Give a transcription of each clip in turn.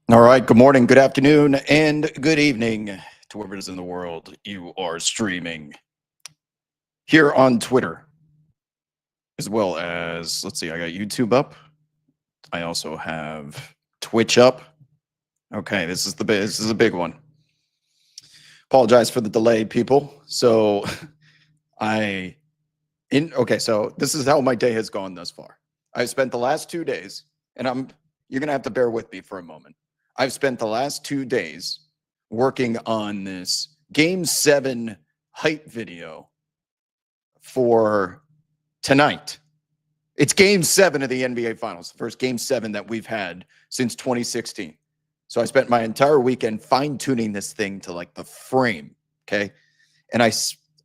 All right. Good morning, good afternoon, and good evening to wherever it is in the world you are streaming. Here on Twitter, as well as, let's see, I got YouTube up. I also have Twitch up. Okay, this is a big one. Apologize for the delay, people. So so this is how my day has gone thus far. I've spent the last 2 days, and you're gonna have to bear with me for a moment. I've spent the last 2 days working on this Game 7 hype video for tonight. It's Game 7 of the NBA Finals, the first Game 7 that we've had since 2016. So I spent my entire weekend fine-tuning this thing to like the frame, okay? And I'm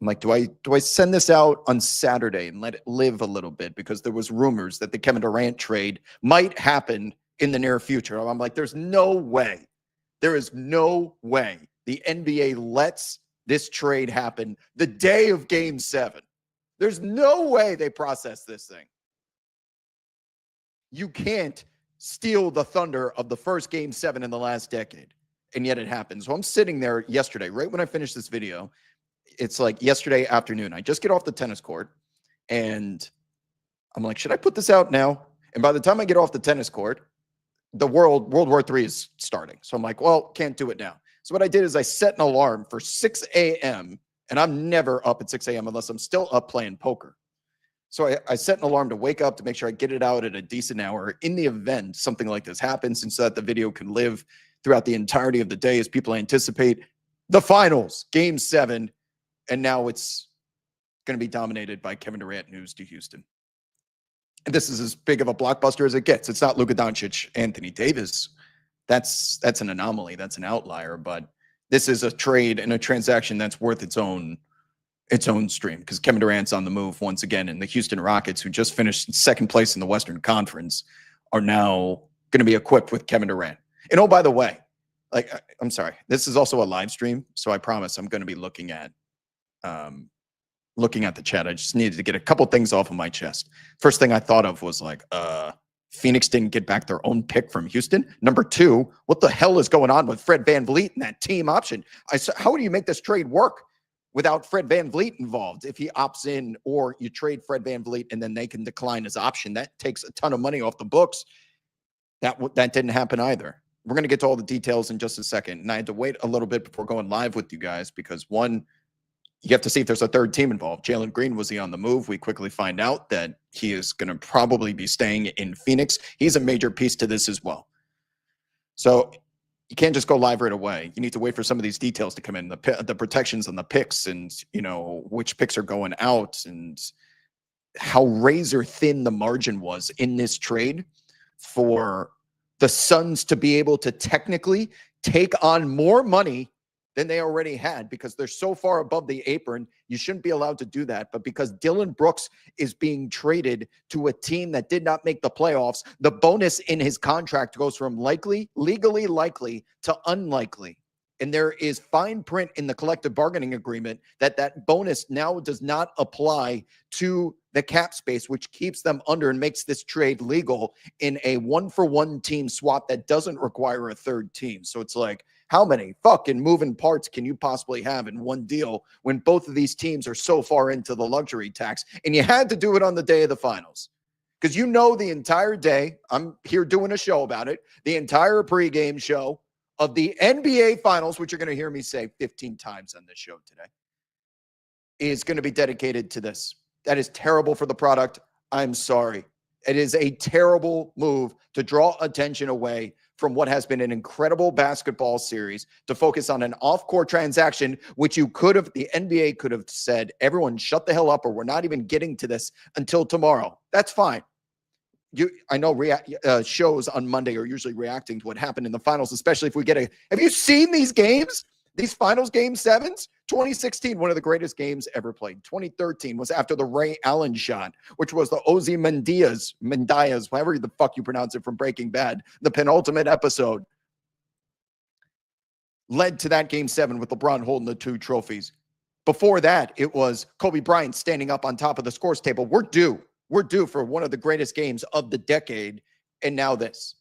like, do I send this out on Saturday and let it live a little bit? Because there was rumors that the Kevin Durant trade might happen in the near future. I'm like, there's no way. There is no way the NBA lets this trade happen the day of Game 7. There's no way they process this thing. You can't steal the thunder of the first Game 7 in the last decade, and yet it happens. So I'm sitting there yesterday, right when I finished this video. It's like yesterday afternoon. I just get off the tennis court, and I'm like, should I put this out now? And by the time I get off the tennis court, the World War III is starting. So I'm like, well, can't do it now. So what I did is I set an alarm for 6 a.m., and I'm never up at 6 a.m. unless I'm still up playing poker. So I set an alarm to wake up to make sure I get it out at a decent hour in the event something like this happens, and so that the video can live throughout the entirety of the day as people anticipate the finals, Game 7, and now it's going to be dominated by Kevin Durant news to Houston. And this is as big of a blockbuster as it gets. It's not Luka Doncic, Anthony Davis. That's an anomaly. That's an outlier. But this is a trade and a transaction that's worth its own stream, because Kevin Durant's on the move once again, and the Houston Rockets, who just finished second place in the Western Conference, are now going to be equipped with Kevin Durant. And oh, by the way, I'm sorry, this is also a live stream, so I promise I'm going to be looking at the chat. I just needed to get a couple things off of my chest. First thing I thought of was like, Phoenix didn't get back their own pick from Houston. Number two, what the hell is going on with Fred VanVleet and that team option? How do you make this trade work without Fred VanVleet involved? If he opts in, or you trade Fred VanVleet and then they can decline his option, that takes a ton of money off the books. That didn't happen either. We're going to get to all the details in just a second. And I had to wait a little bit before going live with you guys because, one, you have to see if there's a third team involved. Jalen Green, was he on the move? We quickly find out that he is going to probably be staying in Phoenix. He's a major piece to this as well. So you can't just go live right away. You need to wait for some of these details to come in, the protections on the picks, and which picks are going out, and how razor thin the margin was in this trade for the Suns to be able to technically take on more money than they already had, because they're so far above the apron. You shouldn't be allowed to do that. But because Dillon Brooks is being traded to a team that did not make the playoffs, the bonus in his contract goes from legally likely to unlikely. And there is fine print in the collective bargaining agreement that bonus now does not apply to the cap space, which keeps them under and makes this trade legal in a 1-for-1 team swap that doesn't require a third team. So it's like, how many fucking moving parts can you possibly have in one deal when both of these teams are so far into the luxury tax? And you had to do it on the day of the finals, because the entire day, I'm here doing a show about it, the entire pregame show of the NBA Finals, which you're going to hear me say 15 times on this show today, is going to be dedicated to this. That is terrible for the product. I'm sorry. It is a terrible move to draw attention away from what has been an incredible basketball series to focus on an off-court transaction, which the NBA could have said, everyone shut the hell up, or we're not even getting to this until tomorrow. That's fine. I know shows on Monday are usually reacting to what happened in the finals, especially if we get have you seen these games? These finals Game 7s? 2016, one of the greatest games ever played. 2013 was after the Ray Allen shot, which was the Ozymandias, however the fuck you pronounce it, from Breaking Bad, the penultimate episode, led to that Game 7 with LeBron holding the 2 trophies. Before that, it was Kobe Bryant standing up on top of the scores table. We're due for one of the greatest games of the decade, and now this.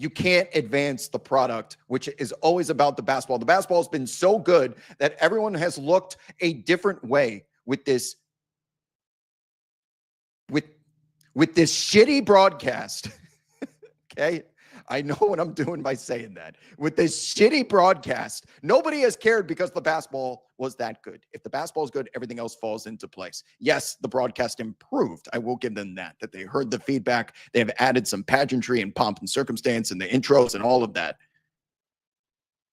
You can't advance the product, which is always about the basketball. The basketball has been so good that everyone has looked a different way with this with this shitty broadcast. Okay? I know what I'm doing by saying that. With this shitty broadcast, nobody has cared because the basketball was that good. If the basketball is good, everything else falls into place. Yes, the broadcast improved. I will give them that they heard the feedback. They have added some pageantry and pomp and circumstance and the intros and all of that.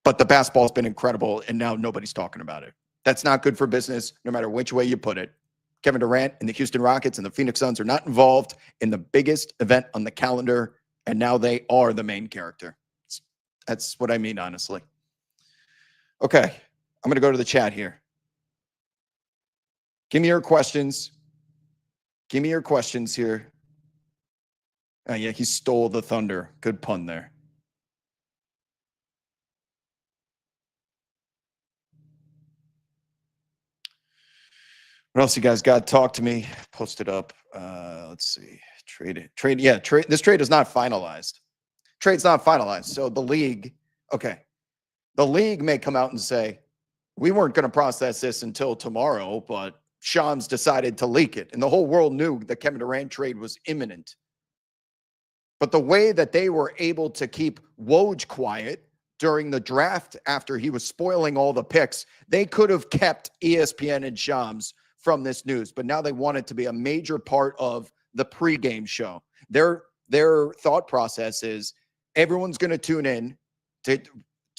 But the basketball's been incredible, and now nobody's talking about it. That's not good for business, no matter which way you put it. Kevin Durant and the Houston Rockets and the Phoenix Suns are not involved in the biggest event on the calendar, and now they are the main character. That's what I mean, honestly. Okay, I'm going to go to the chat here. Give me your questions. Give me your questions here. Oh, yeah, he stole the thunder. Good pun there. What else you guys got? Talk to me. Post it up. Let's see. Trade. Yeah, trade. This trade is not finalized. Trade's not finalized. So the league, okay. The league may come out and say, we weren't going to process this until tomorrow, but Shams decided to leak it. And the whole world knew the Kevin Durant trade was imminent. But the way that they were able to keep Woj quiet during the draft after he was spoiling all the picks, they could have kept ESPN and Shams from this news. But now they want it to be a major part of the pregame show. Their thought process is everyone's going to tune in to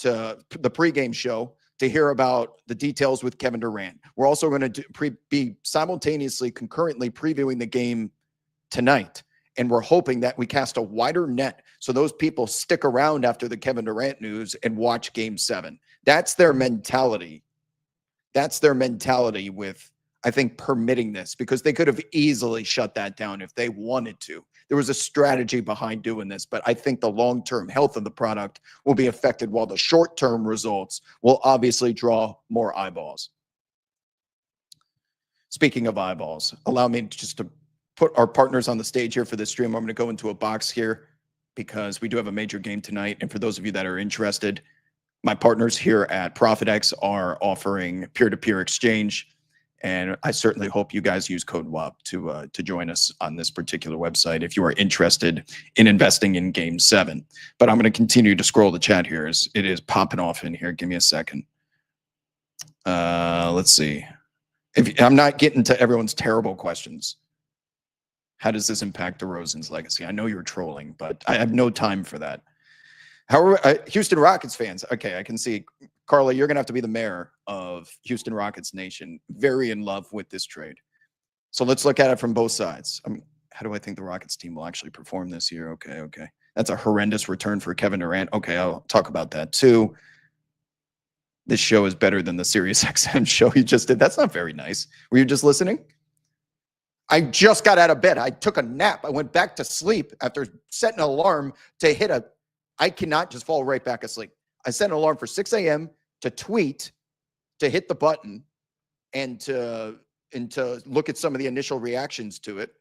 the pregame show to hear about the details with Kevin Durant. We're also going to be simultaneously, concurrently previewing the game tonight. And we're hoping that we cast a wider net so those people stick around after the Kevin Durant news and watch Game 7. That's their mentality. That's their mentality with, I think, permitting this, because they could have easily shut that down if they wanted to. There was a strategy behind doing this, but I think the long-term health of the product will be affected while the short-term results will obviously draw more eyeballs. Speaking of eyeballs, allow me just to put our partners on the stage here for this stream. I'm going to go into a box here because we do have a major game tonight. And for those of you that are interested, my partners here at ProfitX are offering peer-to-peer exchange. And I certainly hope you guys use code WAP to join us on this particular website if you are interested in investing in Game 7. But I'm going to continue to scroll the chat here as it is popping off in here. Give me a second. Let's see. I'm not getting to everyone's terrible questions. How does this impact DeRozan's legacy? I know you're trolling, but I have no time for that. However, Houston Rockets fans, okay, I can see, Carla, you're going to have to be the mayor of Houston Rockets Nation. Very in love with this trade. So let's look at it from both sides. How do I think the Rockets team will actually perform this year? Okay. That's a horrendous return for Kevin Durant. Okay, I'll talk about that too. This show is better than the SiriusXM show you just did. That's not very nice. Were you just listening? I just got out of bed. I took a nap. I went back to sleep after setting an alarm to hit I cannot just fall right back asleep. I set an alarm for 6 a.m. to tweet, to hit the button, and to look at some of the initial reactions to it.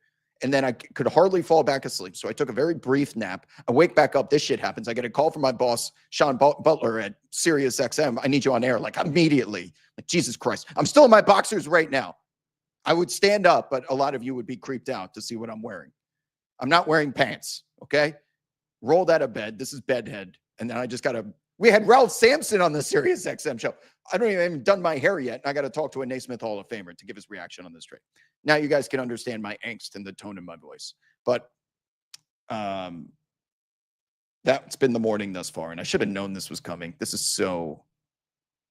And then I could hardly fall back asleep. So I took a very brief nap. I wake back up. This shit happens. I get a call from my boss, Sean Butler at SiriusXM. I need you on air. Like immediately. Like, Jesus Christ. I'm still in my boxers right now. I would stand up, but a lot of you would be creeped out to see what I'm wearing. I'm not wearing pants, okay? Rolled out of bed. This is bedhead. And then I just we had Ralph Sampson on the SiriusXM show. I don't even done my hair yet. I got to talk to a Naismith Hall of Famer to give his reaction on this trade. Now you guys can understand my angst and the tone in my voice. But that's been the morning thus far. And I should have known this was coming. This is so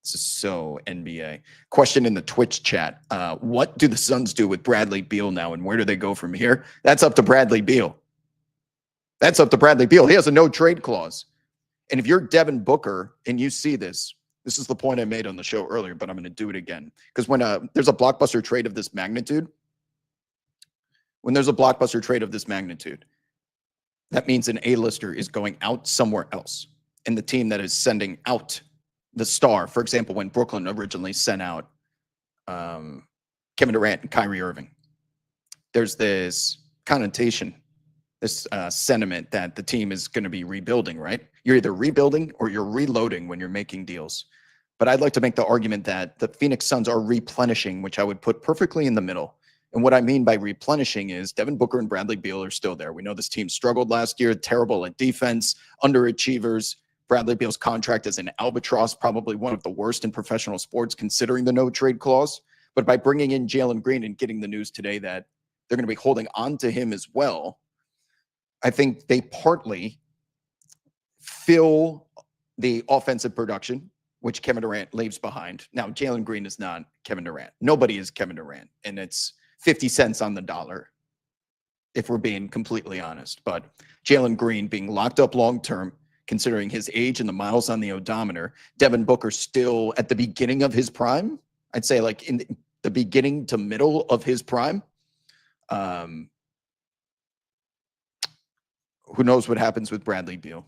NBA. Question in the Twitch chat. What do the Suns do with Bradley Beal now, and where do they go from here? That's up to Bradley Beal. That's up to Bradley Beal. He has a no trade clause. And if you're Devin Booker and you see this is the point I made on the show earlier, but I'm going to do it again. Because when there's a blockbuster trade of this magnitude, that means an A-lister is going out somewhere else. And the team that is sending out the star, for example, when Brooklyn originally sent out Kevin Durant and Kyrie Irving, there's this connotation sentiment that the team is going to be rebuilding, right? You're either rebuilding or you're reloading when you're making deals. But I'd like to make the argument that the Phoenix Suns are replenishing, which I would put perfectly in the middle. And what I mean by replenishing is Devin Booker and Bradley Beal are still there. We know this team struggled last year, terrible at defense, underachievers. Bradley Beal's contract is an albatross, probably one of the worst in professional sports, considering the no trade clause. But by bringing in Jalen Green and getting the news today that they're going to be holding on to him as well, I think they partly fill the offensive production, which Kevin Durant leaves behind. Now, Jalen Green is not Kevin Durant. Nobody is Kevin Durant. And it's 50 cents on the dollar, if we're being completely honest. But Jalen Green being locked up long-term, considering his age and the miles on the odometer, Devin Booker still at the beginning of his prime. I'd say like in the beginning to middle of his prime. Who knows what happens with Bradley Beal?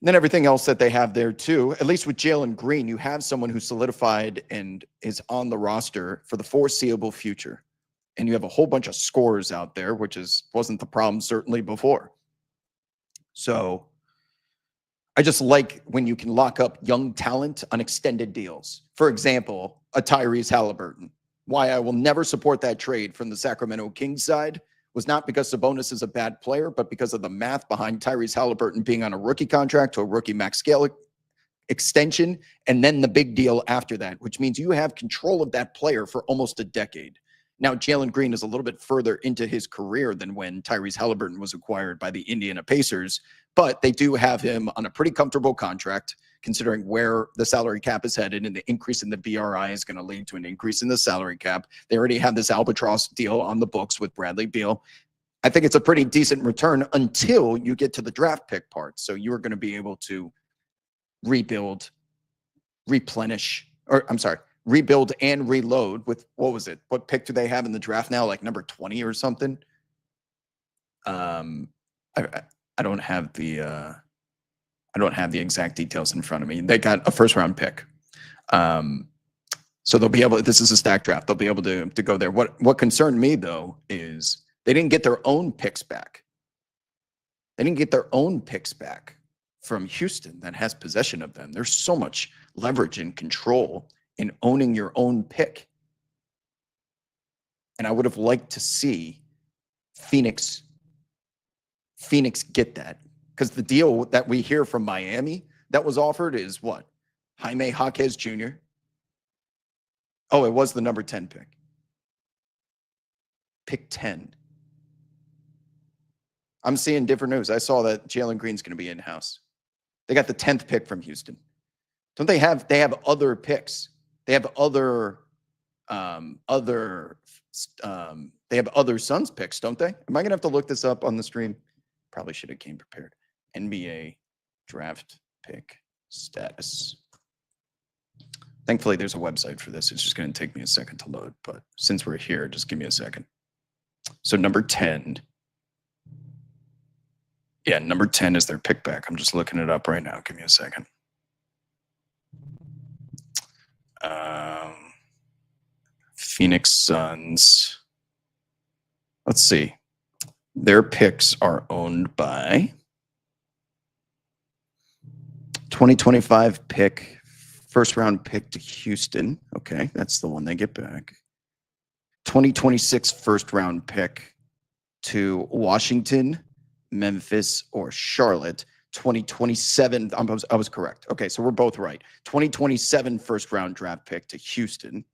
And then everything else that they have there too, at least with Jalen Green, you have someone who's solidified and is on the roster for the foreseeable future. And you have a whole bunch of scorers out there, which wasn't the problem certainly before. So I just like when you can lock up young talent on extended deals. For example, a Tyrese Halliburton. Why I will never support that trade from the Sacramento Kings side was not because Sabonis is a bad player, but because of the math behind Tyrese Halliburton being on a rookie contract to a rookie max scale extension, and then the big deal after that, which means you have control of that player for almost a decade. Now, Jalen Green is a little bit further into his career than when Tyrese Halliburton was acquired by the Indiana Pacers, but they do have him on a pretty comfortable contract, considering where the salary cap is headed, and the increase in the BRI is going to lead to an increase in the salary cap. They already have this albatross deal on the books with Bradley Beal. I think it's a pretty decent return until you get to the draft pick part. So you're going to be able to rebuild, rebuild and reload with, what was it? What pick do they have in the draft now? Like number 20 or something? I don't have the exact details in front of me. They got a first round pick. So they'll be able, this is a stack draft. They'll be able to go there. What concerned me though is they didn't get their own picks back. They didn't get their own picks back from Houston that has possession of them. There's so much leverage and control in owning your own pick. And I would have liked to see Phoenix get that. Because the deal that we hear from Miami that was offered is what? Jaime Jaquez Jr. Oh, it was the number 10 pick. Pick 10. I'm seeing different news. I saw that Jalen Green's going to be in-house. They got the 10th pick from Houston. Don't they have other picks? They have other Suns picks, don't they? Am I going to have to look this up on the stream? Probably should have came prepared. NBA draft pick status. Thankfully, there's a website for this. It's just going to take me a second to load, but since we're here, just give me a second. So number 10. Yeah, number 10 is their pick back. I'm just looking it up right now. Give me a second. Phoenix Suns. Let's see. Their picks are owned by 2025 pick, first round pick to Houston. Okay, that's the one they get back. 2026 first round pick to Washington, Memphis, or Charlotte. 2027, I was correct. Okay, so we're both right. 2027 first round draft pick to Houston.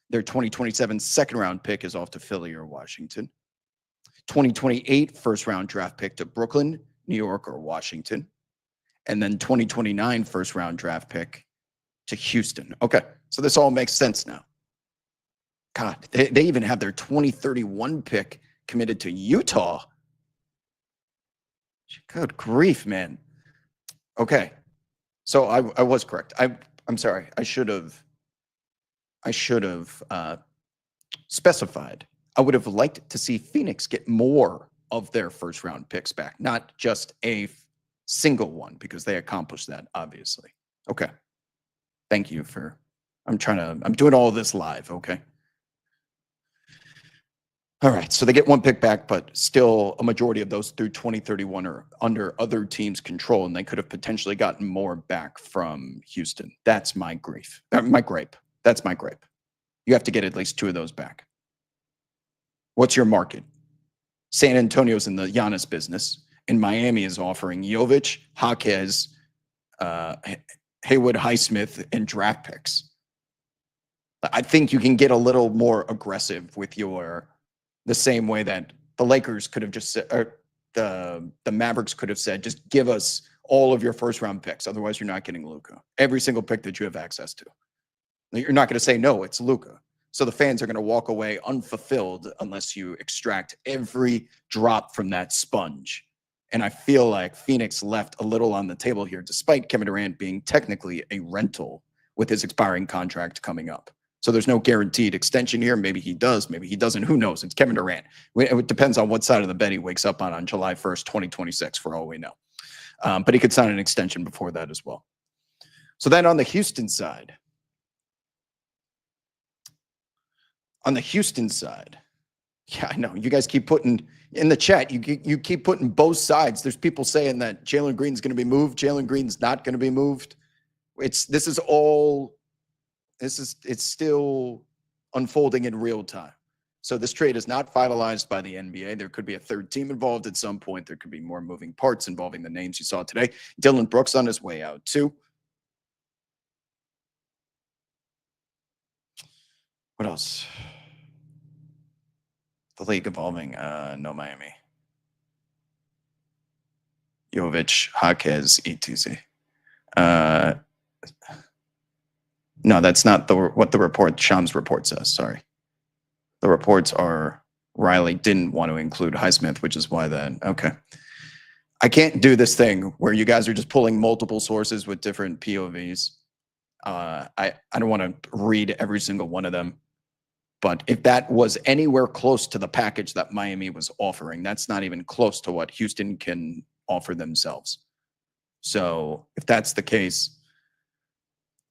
Their 2027 second round pick is off to Philly or Washington. 2028 first round draft pick to Brooklyn, New York, or Washington. And then 2029 first round draft pick to Houston. Okay, so this all makes sense now. God, they even have their 2031 pick committed to Utah. Good grief, man. Okay, so I was correct. I'm sorry. I should have specified. I would have liked to see Phoenix get more of their first round picks back, not just a single one, because they accomplished that, obviously. Okay. Thank you for, I'm doing all of this live, okay? All right, so they get one pick back, but still a majority of those through 2031 are under other teams' control, and they could have potentially gotten more back from Houston. That's my grief. My gripe. That's my gripe. You have to get at least two of those back. What's your market? San Antonio's in the Giannis business, and Miami is offering Jovic, Jaquez, uh, Haywood Highsmith, and draft picks. I think you can get a little more aggressive with the same way that the Lakers could have just said, or the Mavericks could have said, just give us all of your first round picks. Otherwise, you're not getting Luka. Every single pick that you have access to. You're not going to say, no, it's Luka. So the fans are going to walk away unfulfilled unless you extract every drop from that sponge. And I feel like Phoenix left a little on the table here, despite Kevin Durant being technically a rental with his expiring contract coming up. So there's no guaranteed extension here. Maybe he does, maybe he doesn't. Who knows? It's Kevin Durant. It depends on what side of the bed he wakes up on July 1st, 2026, for all we know. But he could sign an extension before that as well. So then on the Houston side, yeah, I know. You guys keep putting in the chat, you keep putting both sides. There's people saying that Jalen Green's going to be moved. Jalen Green's not going to be moved. It's still unfolding in real time. So this trade is not finalized by the NBA. There could be a third team involved at some point. There could be more moving parts involving the names you saw today. Dylan Brooks on his way out too. What else? The league evolving. No Miami. Jovic, Jaquez, ETZ. No, that's not what the report, Sham's report says. Sorry. The reports are Riley didn't want to include Highsmith, which is why then, okay. I can't do this thing where you guys are just pulling multiple sources with different POVs. I don't want to read every single one of them. But if that was anywhere close to the package that Miami was offering, that's not even close to what Houston can offer themselves. So if that's the case,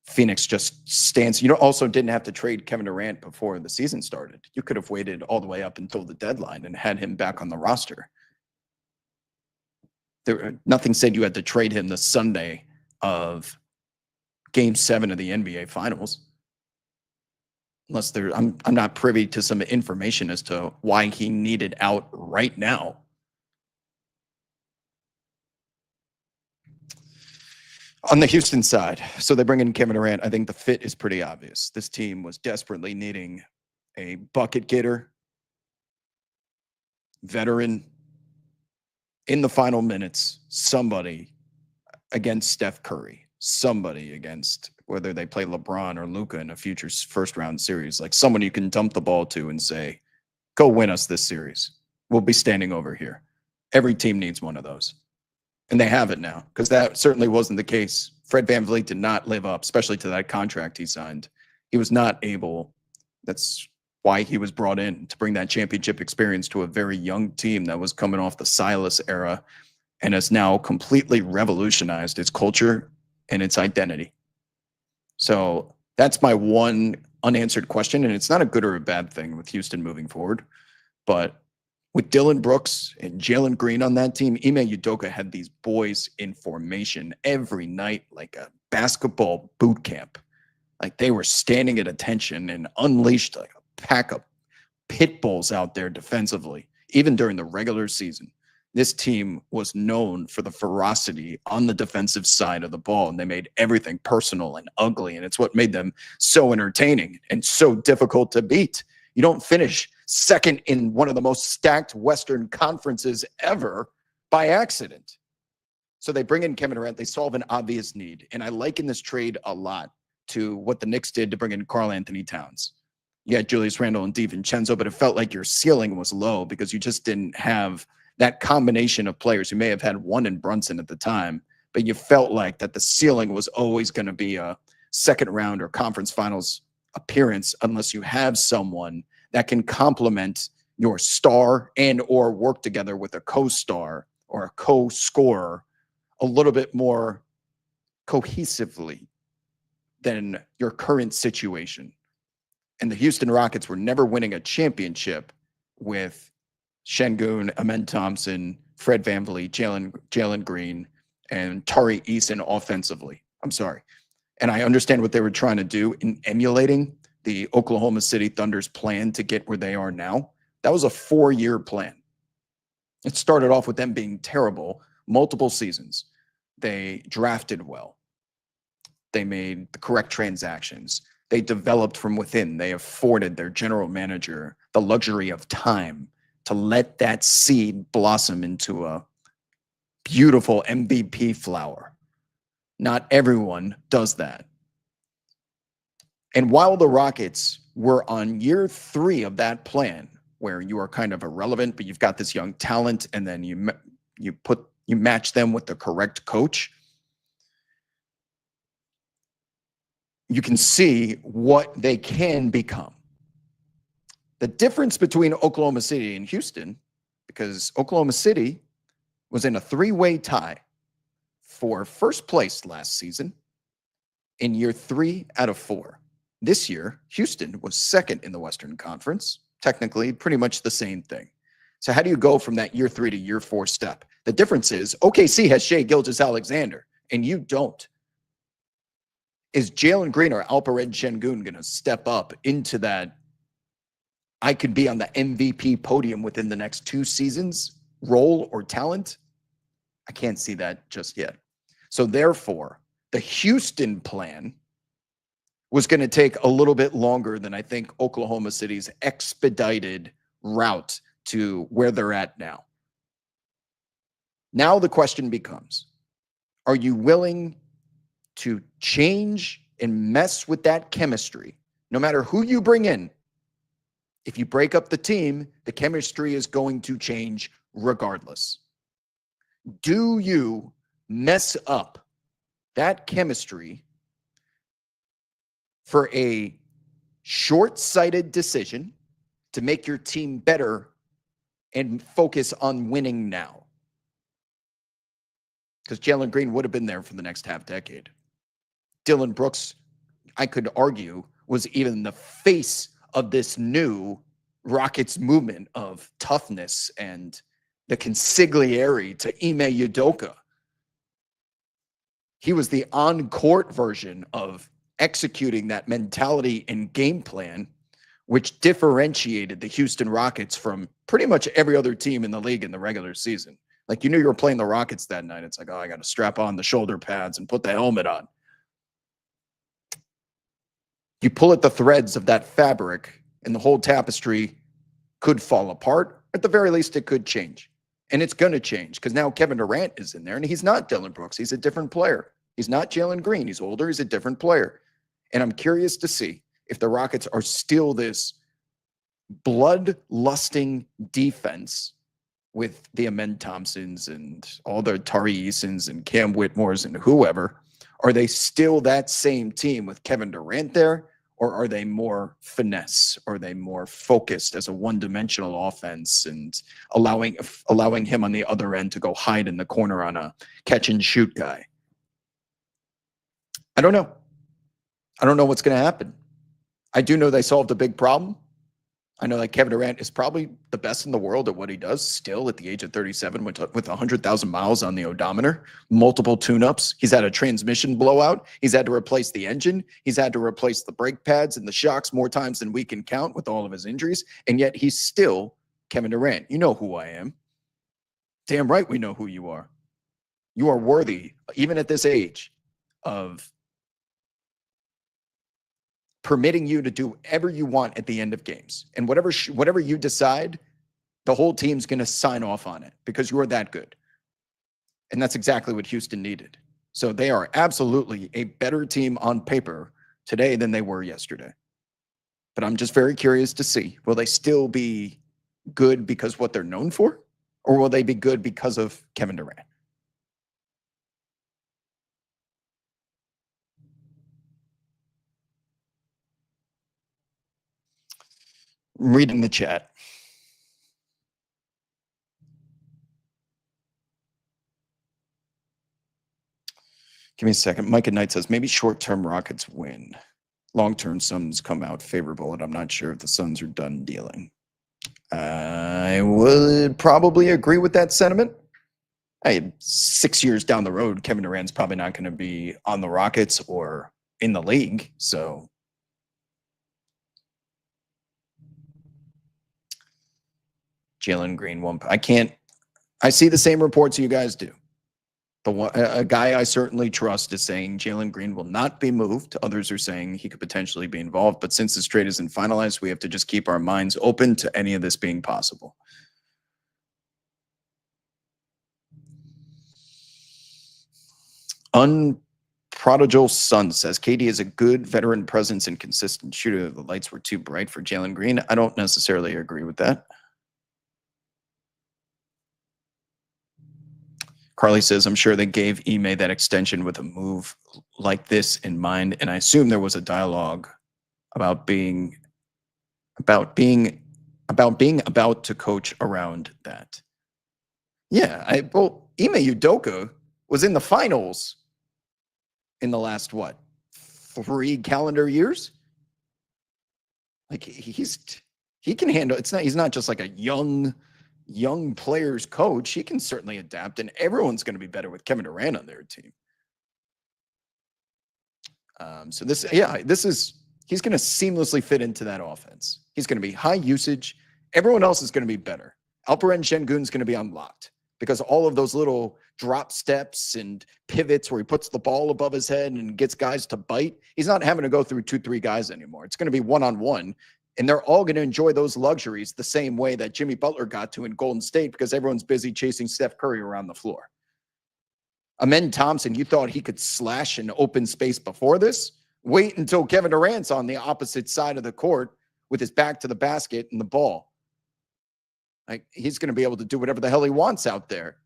Phoenix just stands. You also didn't have to trade Kevin Durant before the season started. You could have waited all the way up until the deadline and had him back on the roster. Nothing said you had to trade him the Sunday of Game 7 of the NBA Finals. Unless I'm not privy to some information as to why he needed out right now. On the Houston side, so they bring in Kevin Durant. I think the fit is pretty obvious. This team was desperately needing a bucket getter, veteran, in the final minutes, somebody against Steph Curry, somebody against whether they play LeBron or Luka in a future first-round series, like someone you can dump the ball to and say, go win us this series. We'll be standing over here. Every team needs one of those. And they have it now, because that certainly wasn't the case. Fred VanVleet did not live up, especially to that contract he signed. He was not able. That's why he was brought in, to bring that championship experience to a very young team that was coming off the Silas era and has now completely revolutionized its culture and its identity. So that's my one unanswered question, and it's not a good or a bad thing with Houston moving forward. But with Dylan Brooks and Jalen Green on that team, Ime Udoka had these boys in formation every night like a basketball boot camp. Like they were standing at attention and unleashed like a pack of pit bulls out there defensively, even during the regular season. This team was known for the ferocity on the defensive side of the ball, and they made everything personal and ugly, and it's what made them so entertaining and so difficult to beat. You don't finish second in one of the most stacked Western conferences ever by accident. So they bring in Kevin Durant. They solve an obvious need, and I liken this trade a lot to what the Knicks did to bring in Karl Anthony Towns. You had Julius Randle and DiVincenzo, but it felt like your ceiling was low because you just didn't have that combination of players. You may have had one in Brunson at the time, but you felt like that the ceiling was always going to be a second round or conference finals appearance unless you have someone that can complement your star and or work together with a co-star or a co-scorer a little bit more cohesively than your current situation. And the Houston Rockets were never winning a championship with Şengün, Amen Thompson, Fred VanVleet, Jalen Green, and Tari Eason offensively. I'm sorry. And I understand what they were trying to do in emulating the Oklahoma City Thunder's plan to get where they are now. That was a 4-year plan. It started off with them being terrible multiple seasons. They drafted well. They made the correct transactions. They developed from within. They afforded their general manager the luxury of time to let that seed blossom into a beautiful MVP flower. Not everyone does that. And while the Rockets were on year 3 of that plan, where you are kind of irrelevant, but you've got this young talent, and then you match them with the correct coach, you can see what they can become. The difference between Oklahoma City and Houston, because Oklahoma City was in a 3-way tie for first place last season in year 3 out of 4. This year, Houston was second in the Western Conference, technically pretty much the same thing. So how do you go from that year 3 to year 4 step? The difference is OKC has Shai Gilgeous-Alexander, and you don't. Is Jalen Green or Alperen Şengün going to step up into that I could be on the MVP podium within the next 2 seasons role or talent? I can't see that just yet. So therefore, the Houston plan was going to take a little bit longer than I think Oklahoma City's expedited route to where they're at now. Now the question becomes, are you willing to change and mess with that chemistry? No matter who you bring in, if you break up the team, the chemistry is going to change regardless. Do you mess up that chemistry for a short-sighted decision to make your team better and focus on winning now? Because Jalen Green would have been there for the next half decade. Dillon Brooks, I could argue, was even the face of this new Rockets movement of toughness and the consigliere to Ime Udoka. He was the on-court version of executing that mentality and game plan, which differentiated the Houston Rockets from pretty much every other team in the league in the regular season. Like, you knew you were playing the Rockets that night. It's like, oh, I got to strap on the shoulder pads and put the helmet on. You pull at the threads of that fabric, and the whole tapestry could fall apart. At the very least, it could change. And it's going to change because now Kevin Durant is in there, and he's not Dillon Brooks. He's a different player. He's not Jalen Green. He's older. He's a different player. And I'm curious to see if the Rockets are still this blood-lusting defense with the Amen Thompsons and all the Tari Easons and Cam Whitmores and whoever. Are they still that same team with Kevin Durant there? Or are they more finesse? Are they more focused as a one-dimensional offense and allowing him on the other end to go hide in the corner on a catch-and-shoot guy? I don't know. I don't know what's going to happen. I do know they solved a big problem. I know that Kevin Durant is probably the best in the world at what he does still at the age of 37 with 100,000 miles on the odometer, multiple tune-ups. He's had a transmission blowout. He's had to replace the engine. He's had to replace the brake pads and the shocks more times than we can count with all of his injuries. And yet he's still Kevin Durant. You know who I am. Damn right we know who you are. You are worthy, even at this age, of permitting you to do whatever you want at the end of games. And whatever you decide, the whole team's going to sign off on it because you are that good. And that's exactly what Houston needed. So they are absolutely a better team on paper today than they were yesterday. But I'm just very curious to see, will they still be good because what they're known for? Or will they be good because of Kevin Durant? I'm reading the chat. Give me a second. Mike at Night says, maybe short-term Rockets win. Long-term Suns come out favorable, and I'm not sure if the Suns are done dealing. I would probably agree with that sentiment. 6 years down the road, Kevin Durant's probably not going to be on the Rockets or in the league. So Jalen Green won't. I see the same reports you guys do. A guy I certainly trust is saying Jalen Green will not be moved. Others are saying he could potentially be involved. But since this trade isn't finalized, we have to just keep our minds open to any of this being possible. Unprodigal Son says KD is a good veteran presence and consistent shooter. The lights were too bright for Jalen Green. I don't necessarily agree with that. Carly says, I'm sure they gave Ime that extension with a move like this in mind. And I assume there was a dialogue about being about to coach around that. Yeah, Ime Udoka was in the finals in the last 3 calendar years. Like he can handle. He's not just like a young players coach. He can certainly adapt, and everyone's going to be better with Kevin Durant on their team. So he's going to seamlessly fit into that offense. He's going to be high usage. Everyone else is going to be better. Alperen Şengün's going to be unlocked because all of those little drop steps and pivots where he puts the ball above his head and gets guys to bite, he's not having to go through 2-3 guys anymore. It's going to be one-on-one, and they're all going to enjoy those luxuries the same way that Jimmy Butler got to in Golden State because everyone's busy chasing Steph Curry around the floor. Amen Thompson, you thought he could slash an open space before this? Wait until Kevin Durant's on the opposite side of the court with his back to the basket and the ball. Like, he's going to be able to do whatever the hell he wants out there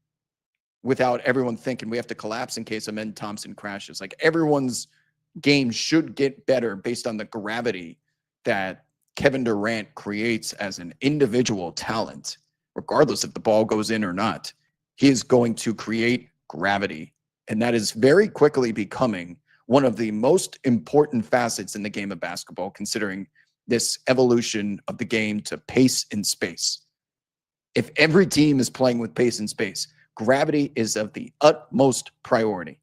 without everyone thinking we have to collapse in case Amen Thompson crashes. Like, everyone's game should get better based on the gravity that Kevin Durant creates as an individual talent, regardless if the ball goes in or not. He is going to create gravity, and that is very quickly becoming one of the most important facets in the game of basketball, considering this evolution of the game to pace and space. If every team is playing with pace and space, gravity is of the utmost priority.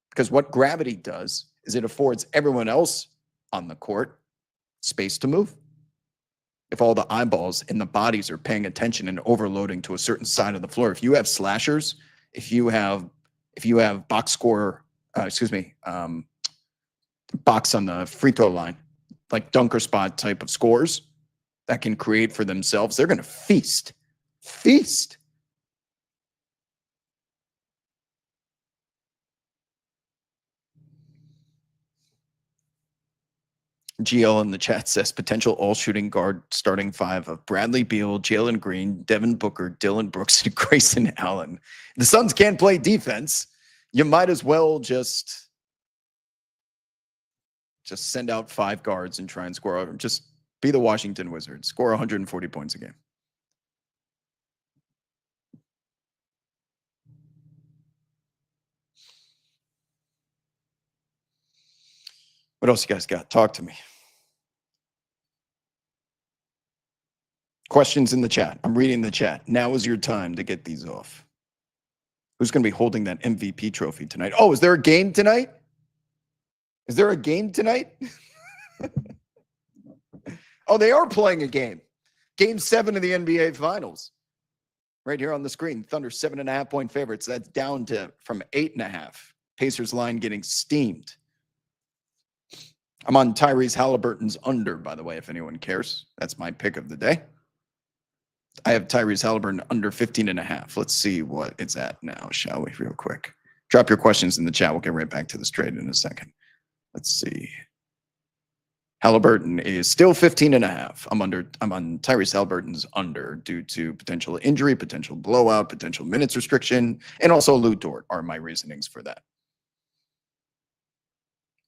Because what gravity does is it affords everyone else on the court space to move. If all the eyeballs and the bodies are paying attention and overloading to a certain side of the floor, if you have slashers, if you have box score, box on the free throw line, like dunker spot type of scores that can create for themselves, they're going to feast. GL in the chat says potential all-shooting guard starting 5 of Bradley Beal, Jalen Green, Devin Booker, Dylan Brooks, and Grayson Allen. The Suns can't play defense. You might as well just send out 5 guards and try and score over. Just be the Washington Wizards. Score 140 points a game. What else you guys got? Talk to me. Questions in the chat. I'm reading the chat. Now is your time to get these off. Who's going to be holding that MVP trophy tonight? Oh, is there a game tonight? Oh, they are playing a game. Game 7 of the NBA Finals. Right here on the screen. Thunder 7.5-point favorites. That's down from 8.5. Pacers line getting steamed. I'm on Tyrese Halliburton's under, by the way, if anyone cares. That's my pick of the day. I have Tyrese Halliburton under 15.5. Let's see what it's at now, shall we, real quick. Drop your questions in the chat. We'll get right back to this trade in a second. Let's see. Halliburton is still 15.5. I'm on Tyrese Halliburton's under due to potential injury, potential blowout, potential minutes restriction, and also Lou Dort are my reasonings for that.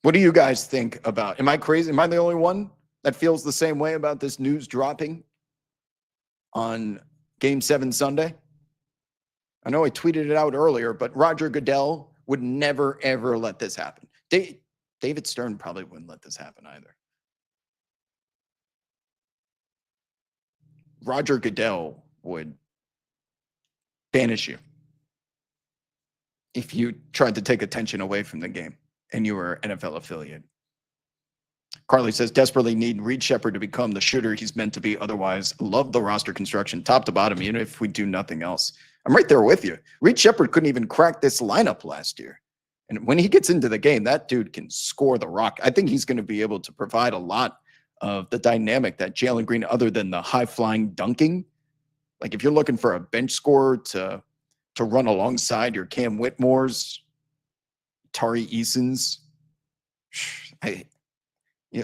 What do you guys think about? Am I crazy? Am I the only one that feels the same way about this news dropping on Game 7 Sunday? I know I tweeted it out earlier, but Roger Goodell would never, ever let this happen. David Stern probably wouldn't let this happen either. Roger Goodell would banish you if you tried to take attention away from the game and you were an NFL affiliate. Carly says, desperately need Reed Shepard to become the shooter he's meant to be. Otherwise, love the roster construction top to bottom, even if we do nothing else. I'm right there with you. Reed Shepard couldn't even crack this lineup last year. And when he gets into the game, that dude can score the rock. I think he's going to be able to provide a lot of the dynamic that Jalen Green, other than the high-flying dunking. Like if you're looking for a bench scorer to run alongside your Cam Whitmores, Tari Easons,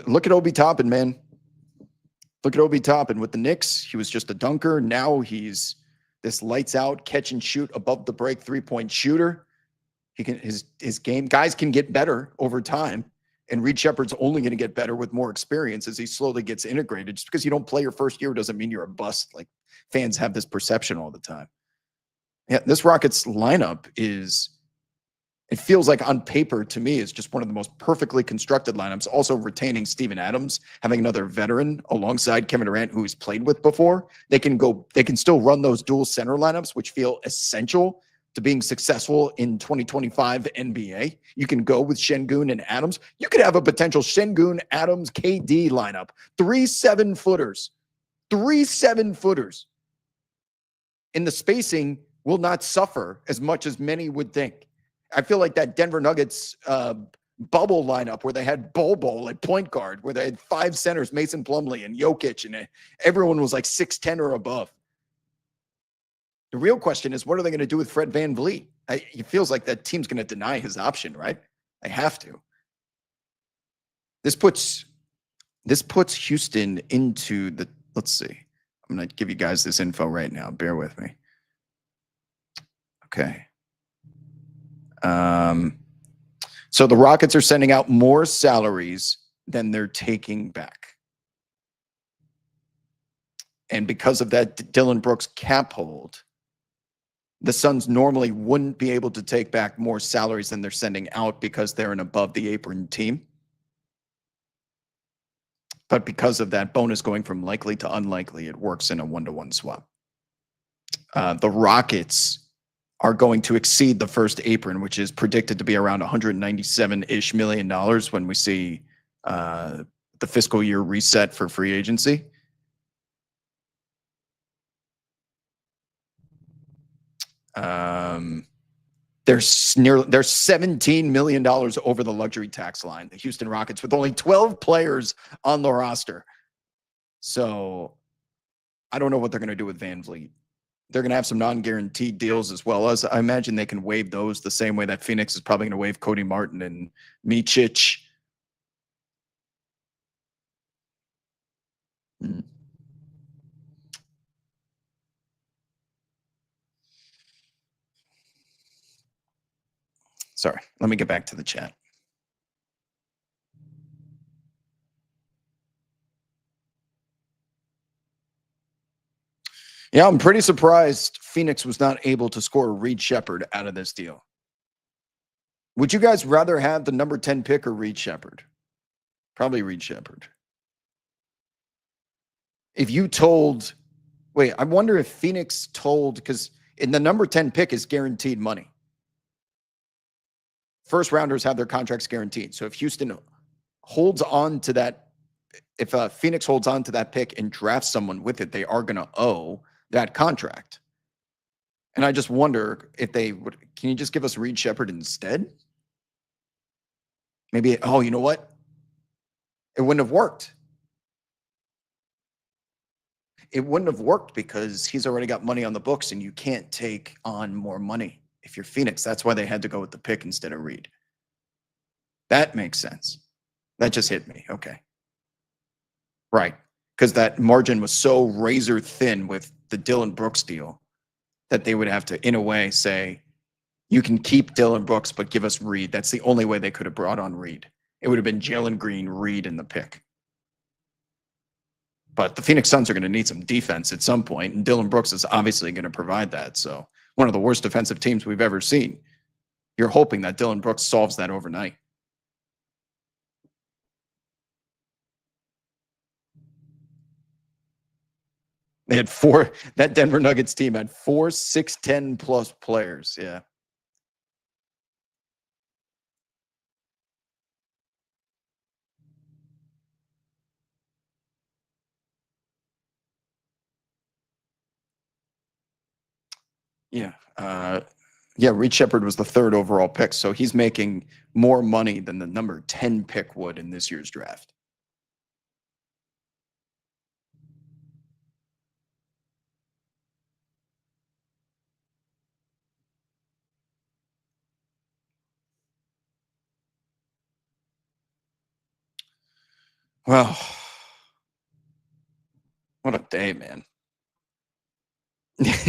look at Obi Toppin, man. Look at Obi Toppin. With the Knicks, he was just a dunker. Now he's this lights out, catch and shoot, above the break 3-point shooter. He can his game guys can get better over time. And Reed Shepard's only going to get better with more experience as he slowly gets integrated. Just because you don't play your first year doesn't mean you're a bust. Like fans have this perception all the time. Yeah, this Rockets lineup it feels like on paper to me is just one of the most perfectly constructed lineups. Also retaining Steven Adams, having another veteran alongside Kevin Durant who he's played with before. They can still run those dual center lineups, which feel essential to being successful in 2025 NBA. You can go with Şengün and Adams. You could have a potential Şengün, Adams, KD lineup. 3 7-footers. 3 7-footers. And the spacing will not suffer as much as many would think. I feel like that Denver Nuggets bubble lineup where they had Bol at point guard, where they had 5 centers, Mason Plumlee and Jokic, and everyone was like 6'10" or above. The real question is, what are they going to do with Fred VanVleet? It feels like that team's going to deny his option, right? They have to. This puts Houston into the, let's see. I'm going to give you guys this info right now. Bear with me. Okay. So the Rockets are sending out more salaries than they're taking back. And because of that Dillon Brooks cap hold, the Suns normally wouldn't be able to take back more salaries than they're sending out because they're an above the apron team. But because of that bonus going from likely to unlikely, it works in a 1-to-1 swap. The Rockets are going to exceed the first apron, which is predicted to be around $197-ish million when we see the fiscal year reset for free agency. They're $17 million over the luxury tax line, the Houston Rockets, with only 12 players on the roster. So I don't know what they're going to do with VanVleet. They're going to have some non-guaranteed deals as well. As I imagine they can waive those the same way that Phoenix is probably going to waive Cody Martin and Micic. Sorry, let me get back to the chat. Yeah, I'm pretty surprised Phoenix was not able to score Reed Shepard out of this deal. Would you guys rather have the number 10 pick or Reed Shepard? Probably Reed Shepard. If you told, wait, I wonder if Phoenix told, because in the number 10 pick is guaranteed money. First rounders have their contracts guaranteed. So if Houston holds on to that, if Phoenix holds on to that pick and drafts someone with it, they are going to owe that contract. And I just wonder if they would, can you just give us Reed Shepard instead? Maybe, oh, you know what? It wouldn't have worked. It wouldn't have worked because he's already got money on the books and you can't take on more money if you're Phoenix. That's why they had to go with the pick instead of Reed. That makes sense. That just hit me. Okay. Right. Because that margin was so razor thin with the Dillon Brooks deal that they would have to, in a way, say, you can keep Dillon Brooks, but give us Reed. That's the only way they could have brought on Reed. It would have been Jalen Green, Reed, and the pick. But the Phoenix Suns are going to need some defense at some point, and Dillon Brooks is obviously going to provide that. So one of the worst defensive teams we've ever seen. You're hoping that Dillon Brooks solves that overnight. They had four. That Denver Nuggets team had 4 6'10 plus players. Yeah. Yeah. Yeah, Reed Shepard was the third overall pick, so he's making more money than the number 10 pick would in this year's draft. Well, what a day, man.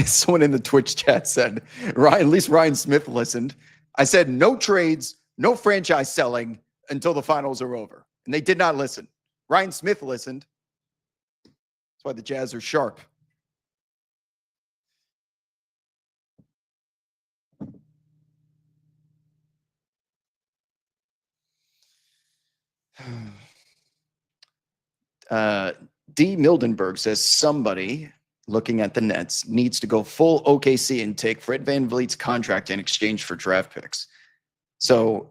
Someone in the Twitch chat said, Ryan, at least Ryan Smith listened. I said, no trades, no franchise selling until the finals are over. And they did not listen. Ryan Smith listened. That's why the Jazz are sharp. D. Mildenberg says somebody looking at the Nets needs to go full OKC and take Fred VanVleet's contract in exchange for draft picks. So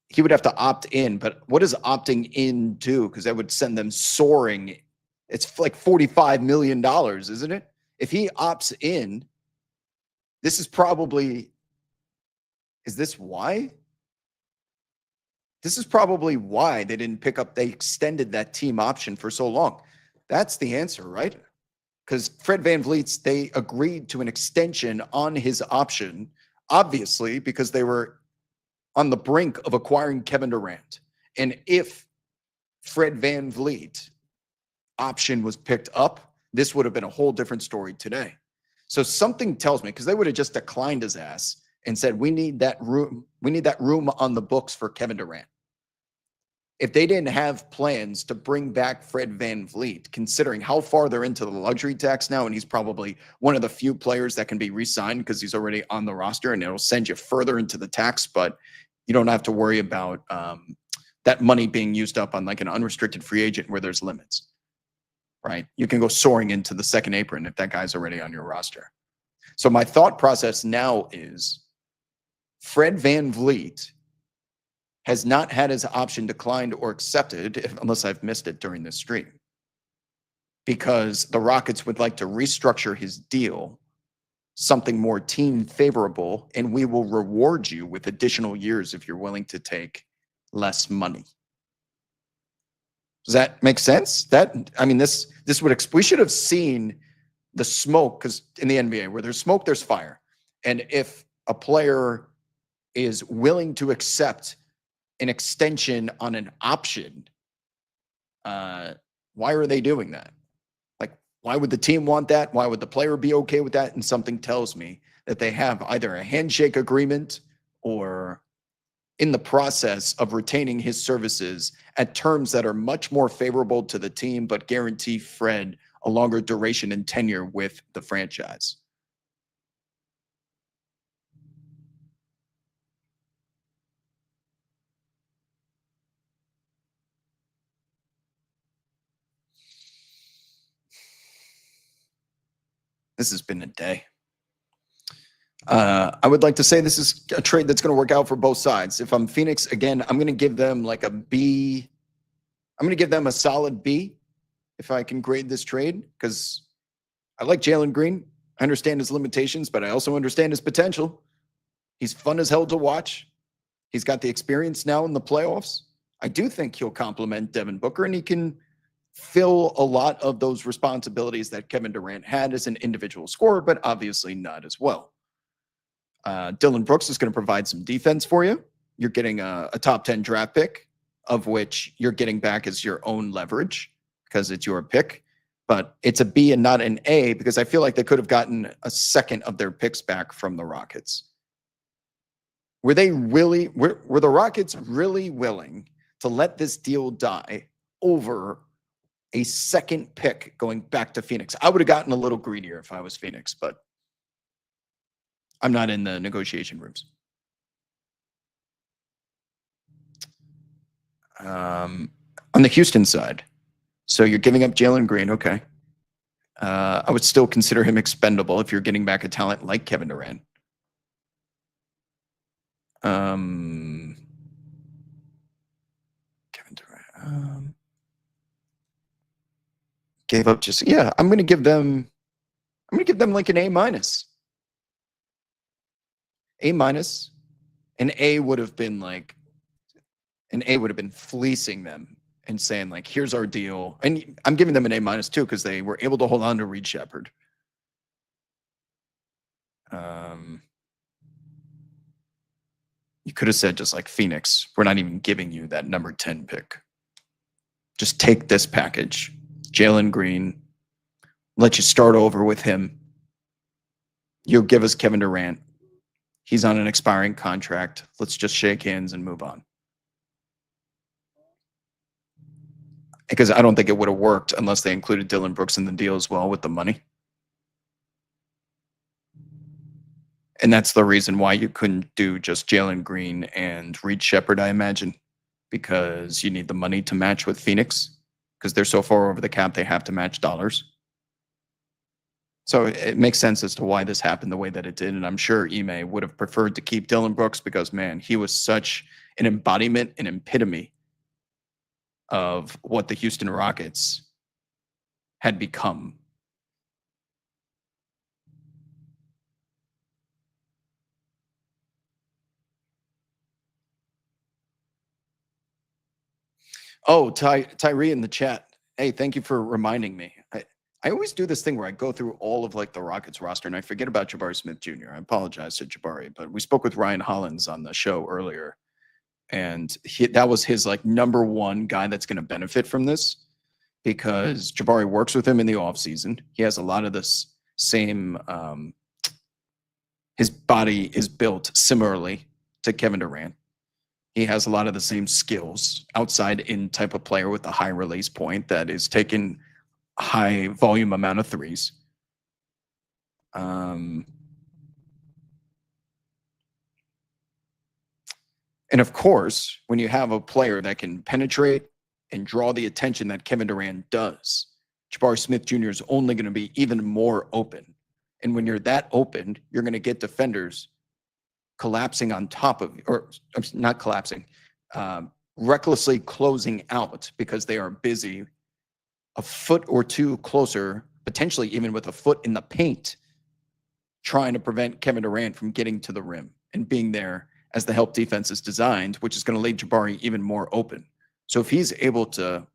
he would have to opt in, but what does opting in do? Because that would send them soaring. It's like $45 million, isn't it? If he opts in, this is probably, is this why? This is probably why they didn't pick up, they extended that team option for so long. That's the answer, right? Because Fred VanVleet's, they agreed to an extension on his option, obviously, because they were on the brink of acquiring Kevin Durant. And if Fred VanVleet option was picked up, this would have been a whole different story today. So something tells me, because they would have just declined his ass and said, we need that room on the books for Kevin Durant. If they didn't have plans to bring back Fred VanVleet, considering how far they're into the luxury tax now, and he's probably one of the few players that can be re-signed because he's already on the roster, and it'll send you further into the tax, but you don't have to worry about that money being used up on like an unrestricted free agent where there's limits, right? You can go soaring into the second apron if that guy's already on your roster. So my thought process now is Fred VanVleet has not had his option declined or accepted, unless I've missed it during this stream, because the Rockets would like to restructure his deal, something more team favorable, and we will reward you with additional years if you're willing to take less money. Does that make sense? This would we should have seen the smoke, because in the NBA, where there's smoke, there's fire. And if a player is willing to accept an extension on an option, why are they doing that? Like, why would the team want that? Why would the player be okay with that? And something tells me that they have either a handshake agreement or in the process of retaining his services at terms that are much more favorable to the team, but guarantee Fred a longer duration and tenure with the franchise. This has been a day. I would like to say this is a trade that's going to work out for both sides. If I'm Phoenix, again, I'm going to give them like a B. I'm going to give them a solid B if I can grade this trade, because I like Jalen Green. I understand his limitations, but I also understand his potential. He's fun as hell to watch. He's got the experience now in the playoffs. I do think he'll complement Devin Booker, and he can fill a lot of those responsibilities that Kevin Durant had as an individual scorer, but obviously not as well. Dylan Brooks is going to provide some defense for you. You're getting a top 10 draft pick, of which you're getting back as your own leverage because it's your pick. But it's a B and not an A, because I feel like they could have gotten a second of their picks back from the Rockets. Were the Rockets really willing to let this deal die over a second pick going back to Phoenix? I would have gotten a little greedier if I was Phoenix, but I'm not in the negotiation rooms. On the Houston side, so you're giving up Jalen Green, okay. I would still consider him expendable if you're getting back a talent like Kevin Durant. Kevin Durant gave up just I'm gonna give them like an A minus. A minus. An A would have been like fleecing them and saying like, here's our deal. And I'm giving them an A minus too, because they were able to hold on to Reed Shepherd. You could have said just like Phoenix, we're not even giving you that number 10 pick. Just take this package. Jalen Green, let you start over with him. You'll give us Kevin Durant. He's on an expiring contract. Let's just shake hands and move on. Because I don't think it would have worked unless they included Dylan Brooks in the deal as well with the money. And that's the reason why you couldn't do just Jalen Green and Reed Shepherd, I imagine, because you need the money to match with Phoenix, because they're so far over the cap, they have to match dollars. So it makes sense as to why this happened the way that it did. And I'm sure Ime would have preferred to keep Dylan Brooks because, man, he was such an embodiment, an epitome of what the Houston Rockets had become. Oh, Tyree in the chat. Hey, thank you for reminding me. I always do this thing where I go through all of like the Rockets roster and I forget about Jabari Smith Jr. I apologize to Jabari, but we spoke with Ryan Hollins on the show earlier, and that was his like number one guy that's going to benefit from this, because Jabari works with him in the offseason. He has a lot of this same his body is built similarly to Kevin Durant. He has a lot of the same skills, outside in type of player with a high release point that is taking high volume amount of threes. And of course, when you have a player that can penetrate and draw the attention that Kevin Durant does, Jabari Smith Jr. is only going to be even more open. And when you're that open, you're going to get defenders collapsing on top of, or not collapsing, recklessly closing out because they are busy a foot or two closer, potentially even with a foot in the paint, trying to prevent Kevin Durant from getting to the rim and being there as the help defense is designed, which is going to leave Jabari even more open. So if he's able to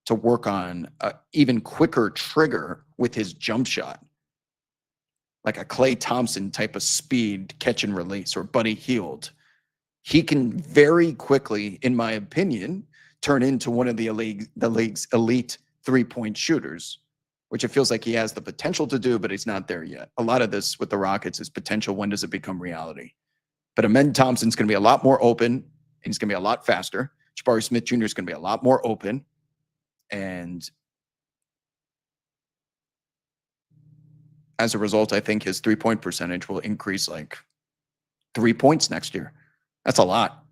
work on an even quicker trigger with his jump shot, like a Klay Thompson type of speed catch and release, or Buddy Hield, he can very quickly, in my opinion, turn into one of the league's elite three-point shooters, which it feels like he has the potential to do, but he's not there yet. A lot of this with the Rockets is potential. When does it become reality? But Amen Thompson's going to be a lot more open, and he's going to be a lot faster. Jabari Smith Jr. is going to be a lot more open. And as a result, I think his three-point percentage will increase like 3 points next year. That's a lot.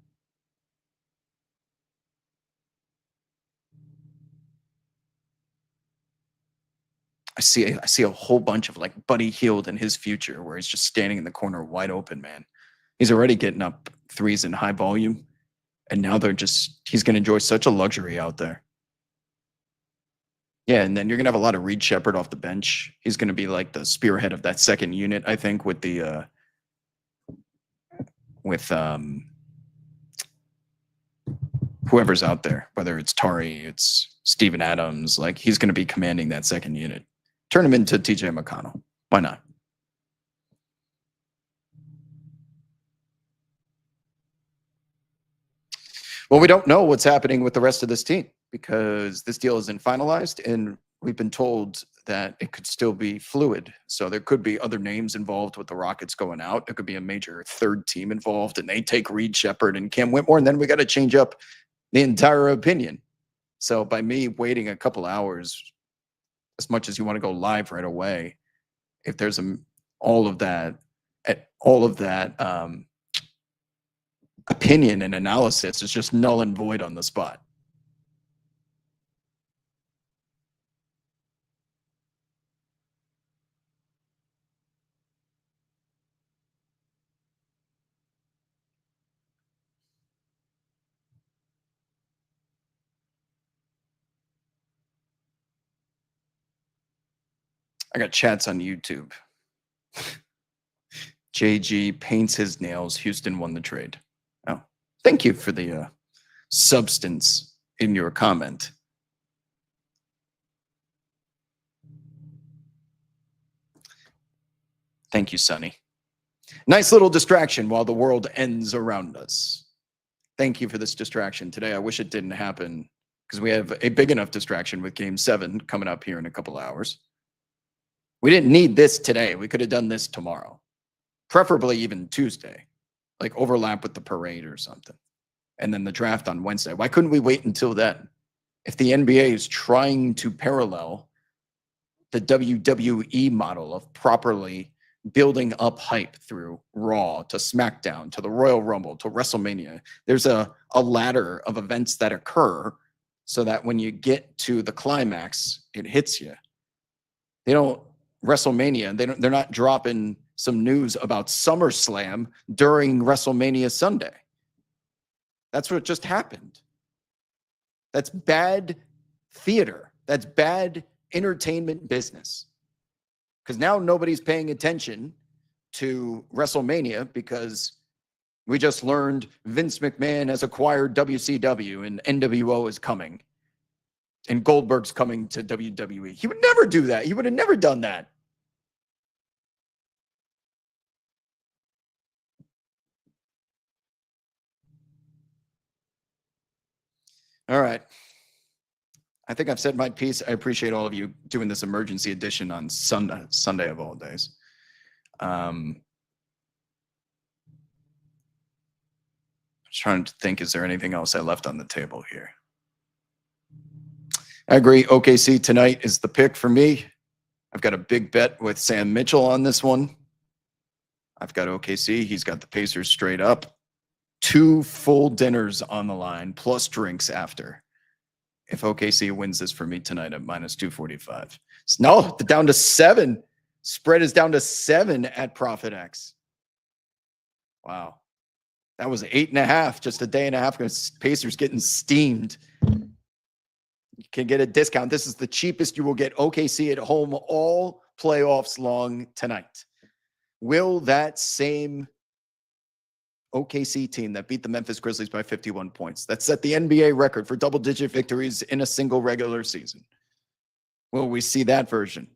I see a whole bunch of like Buddy Hield in his future where he's just standing in the corner wide open, man. He's already getting up threes in high volume, and now he's going to enjoy such a luxury out there. Yeah, and then you're going to have a lot of Reed Shepherd off the bench. He's going to be like the spearhead of that second unit, I think, with whoever's out there, whether it's Tari, it's Steven Adams. Like, he's going to be commanding that second unit. Turn him into TJ McConnell. Why not? Well, we don't know what's happening with the rest of this team because this deal isn't finalized, and we've been told that it could still be fluid. So there could be other names involved with the Rockets going out. There could be a major third team involved, and they take Reed Shepherd and Cam Whitmore, and then we got to change up the entire opinion. So by me waiting a couple hours, as much as you want to go live right away, if there's all of that opinion and analysis is just null and void on the spot. I got chats on YouTube. JG paints his nails. Houston won the trade. Oh, thank you for the substance in your comment. Thank you, Sonny. Nice little distraction while the world ends around us. Thank you for this distraction today. I wish it didn't happen because we have a big enough distraction with Game 7 coming up here in a couple hours. We didn't need this today. We could have done this tomorrow, preferably even Tuesday, like overlap with the parade or something. And then the draft on Wednesday. Why couldn't we wait until then? If the NBA is trying to parallel the WWE model of properly building up hype through Raw to SmackDown to the Royal Rumble to WrestleMania, there's a ladder of events that occur so that when you get to the climax, it hits you. They don't WrestleMania. They're not dropping some news about SummerSlam during WrestleMania Sunday. That's what just happened. That's bad theater. That's bad entertainment business. Because now nobody's paying attention to WrestleMania because we just learned Vince McMahon has acquired WCW and NWO is coming. And Goldberg's coming to WWE. He would never do that. He would have never done that. All right. I think I've said my piece. I appreciate all of you doing this emergency edition on Sunday of all days. I'm trying to think, is there anything else I left on the table here? I agree. OKC tonight is the pick for me. I've got a big bet with Sam Mitchell on this one. I've got OKC. He's got the Pacers straight up. 2 full dinners on the line, plus drinks after. If OKC wins this for me tonight at minus 245. No, down to 7. Spread is down to 7 at ProfitX. Wow. That was 8.5 just a day and a half ago. Pacers getting steamed. You can get a discount. This is the cheapest you will get OKC at home all playoffs long tonight. Will that same OKC team that beat the Memphis Grizzlies by 51 points, that set the NBA record for double-digit victories in a single regular season, will we see that version?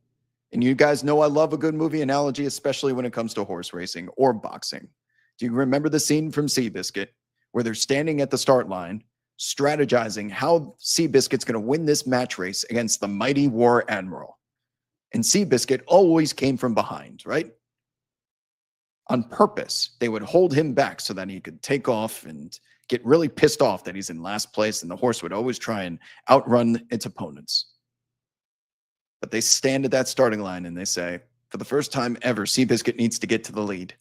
And you guys know I love a good movie analogy, especially when it comes to horse racing or boxing. Do you remember the scene from Seabiscuit where they're standing at the start line strategizing how Seabiscuit's going to win this match race against the mighty War Admiral? And Seabiscuit always came from behind, right? On purpose, they would hold him back so that he could take off and get really pissed off that he's in last place, and the horse would always try and outrun its opponents. But they stand at that starting line and they say, for the first time ever, Seabiscuit needs to get to the lead.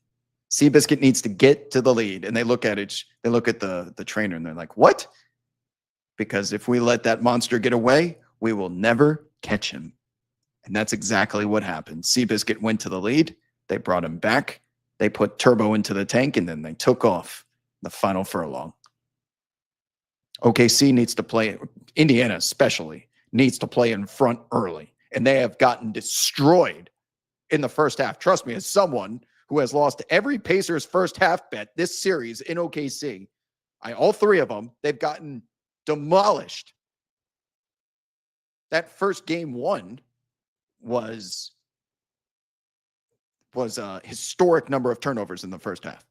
Seabiscuit needs to get to the lead. And they look at it, they look at the trainer and they're like, what? Because if we let that monster get away, we will never catch him. And that's exactly what happened. Seabiscuit went to the lead. They brought him back. They put turbo into the tank, and then they took off the final furlong. OKC needs to play, Indiana especially, needs to play in front early. And they have gotten destroyed in the first half. Trust me, as someone who has lost every Pacers first half bet this series in OKC, all 3 of them, they've gotten demolished. That first game 1 was a historic number of turnovers in the first half.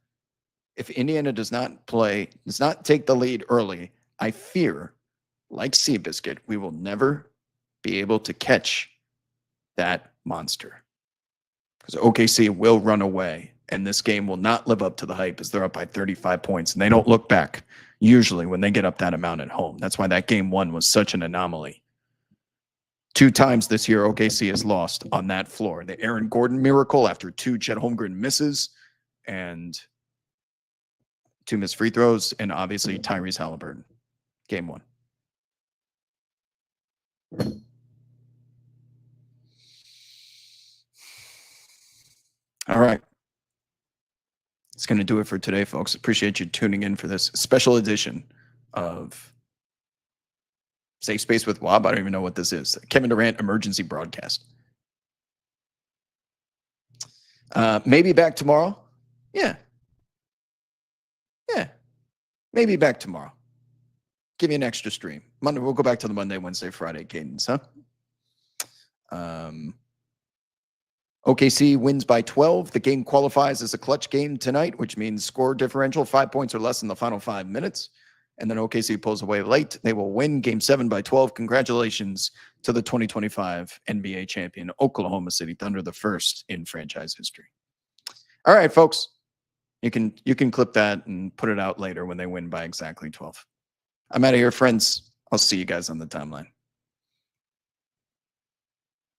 If Indiana does not take the lead early, I fear, like Seabiscuit, we will never be able to catch that monster. Because OKC will run away, and this game will not live up to the hype as they're up by 35 points, and they don't look back usually when they get up that amount at home. That's why that game 1 was such an anomaly. 2 times this year, OKC has lost on that floor. The Aaron Gordon miracle after 2 Chet Holmgren misses and 2 missed free throws, and obviously Tyrese Halliburton. Game 1. All right. It's going to do it for today, folks. Appreciate you tuning in for this special edition of Safe Space with Wob. I don't even know what this is. Kevin Durant emergency broadcast. Maybe back tomorrow. Yeah. Yeah. Maybe back tomorrow. Give you an extra stream. Monday, we'll go back to the Monday, Wednesday, Friday cadence, huh? OKC wins by 12. The game qualifies as a clutch game tonight, which means score differential 5 points or less in the final 5 minutes. And then OKC pulls away late. They will win game 7 by 12. Congratulations to the 2025 NBA champion, Oklahoma City Thunder, the first in franchise history. All right, folks. You can clip that and put it out later when they win by exactly 12. I'm out of here, friends. I'll see you guys on the timeline.